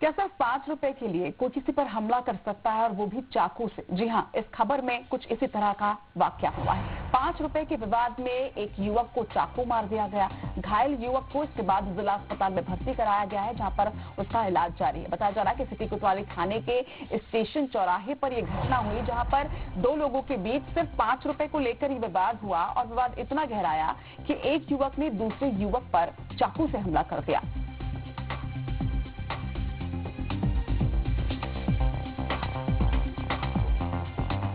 क्या सिर्फ 5 रुपए के लिए कोई किसी पर हमला कर सकता है और वो भी चाकू से? जी हाँ, इस खबर में कुछ इसी तरह का वाकया हुआ है। 5 रुपए के विवाद में एक युवक को चाकू मार दिया गया। घायल युवक को इसके बाद जिला अस्पताल में भर्ती कराया गया है, जहां पर उसका इलाज जारी है। बताया जा रहा है कि सिटी कोतवाली थाने के स्टेशन चौराहे पर यह घटना हुई, जहां पर दो लोगों के बीच सिर्फ 5 रुपए को लेकर ही विवाद हुआ और विवाद इतना गहराया कि एक युवक ने दूसरे युवक पर चाकू से हमला कर दिया।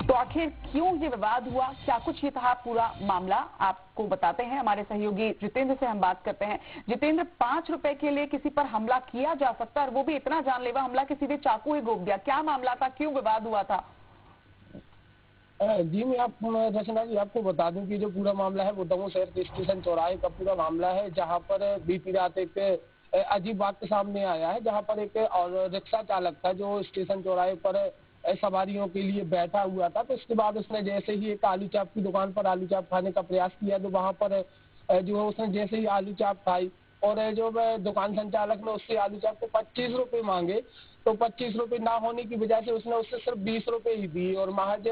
तो आखिर क्यों ये विवाद हुआ, क्या कुछ ये था पूरा मामला, आपको बताते हैं। हमारे सहयोगी जितेंद्र से हम बात करते हैं। जितेंद्र, 5 रुपए के लिए किसी पर हमला किया जा सकता है और वो भी इतना जानलेवा हमला कि सीधे चाकू ही घोंप दिया। क्या मामला था, क्यों विवाद हुआ था? जी मैं रचना जी आपको बता दूं कि जो पूरा मामला है वो दमोह शहर के स्टेशन चौराहे का पूरा मामला है, जहां पर बीती रात एक अजीब बात सामने आया है, जहां पर एक और रिक्शा चालक था जो स्टेशन चौराहे पर सवारियों के लिए बैठा हुआ था। तो उसके बाद उसने जैसे ही एक आलू चाप की दुकान पर आलू चाप खाने का प्रयास किया, तो वहां पर जो है उसने जैसे ही आलू चाप खाई और जो दुकान संचालक ने उससे आलू चाप को 25 रुपए मांगे, तो 25 रुपए ना होने की वजह से उसने उससे सिर्फ 20 रुपए ही दी और महज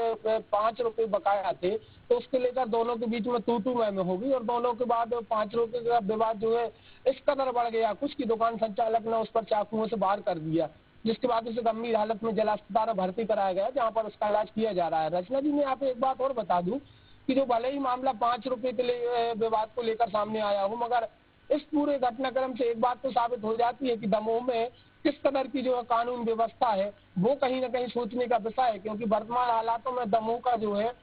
5 रुपए बकाया थे। तो उसके लेकर दोनों के बीच में तू मैं हो गई और दोनों के बाद 5 रुपए का विवाद जो है इस कदर बढ़ गया कुछ की दुकान संचालक ने उस पर चाकुओं से वार कर दिया, जिसके बाद उसे गंभीर हालत में जिला अस्पताल में भर्ती कराया गया, जहाँ पर उसका इलाज किया जा रहा है। रचना जी, मैं आपको एक बात और बता दूं कि जो भले ही मामला 5 रुपए के लिए विवाद को लेकर सामने आया हो, मगर इस पूरे घटनाक्रम से एक बात तो साबित हो जाती है कि दमोह में किस कदर की जो कानून व्यवस्था है वो कहीं न कहीं सोचने का विषय है, क्योंकि वर्तमान हालातों में दमोह का जो है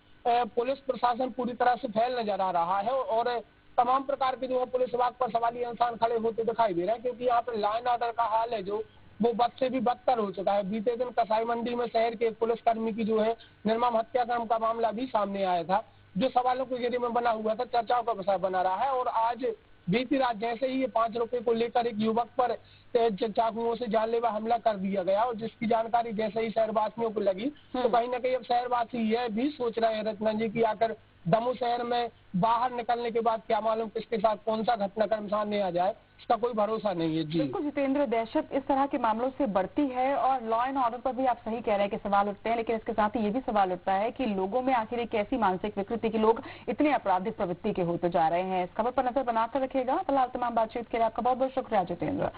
पुलिस प्रशासन पूरी तरह से फैल नजर आ रहा है और तमाम प्रकार के जो है पुलिस विभाग पर सवालिया इंसान खड़े होते दिखाई दे रहे हैं, क्योंकि यहाँ पर लॉ एंड ऑर्डर का हाल है जो वो बद से भी बदतर हो चुका है। बीते दिन कसाई मंडी में शहर के एक पुलिसकर्मी की जो है निर्मम हत्याकांड का मामला भी सामने आया था, जो सवालों के घेरे में बना हुआ था, चर्चाओं का विषय बना रहा है। और आज बीती रात जैसे ही ये 5 रुपए को लेकर एक युवक पर चाकुओं से जानलेवा हमला कर दिया गया और जिसकी जानकारी जैसे ही शहरवासियों को लगी, तो कहीं ना कहीं अब शहरवासी यह भी सोच रहे हैं रत्ना जी की आकर दमोह शहर में बाहर निकलने के बाद क्या मालूम किसके साथ कौन सा घटनाक्रम सामने आ जाए, इसका कोई भरोसा नहीं है। जी बिल्कुल जितेंद्र, दहशत इस तरह के मामलों से बढ़ती है और लॉ एंड ऑर्डर पर भी आप सही कह रहे हैं कि सवाल उठते हैं, लेकिन इसके साथ ही ये भी सवाल उठता है कि लोगों में आखिर एक ऐसी मानसिक विकृति कि लोग इतने आपराधिक प्रवृत्ति के होते जा रहे हैं। इस खबर पर नजर बनाकर रखिएगा। फिलहाल तमाम बातचीत के लिए आपका बहुत बहुत शुक्रिया जितेंद्र।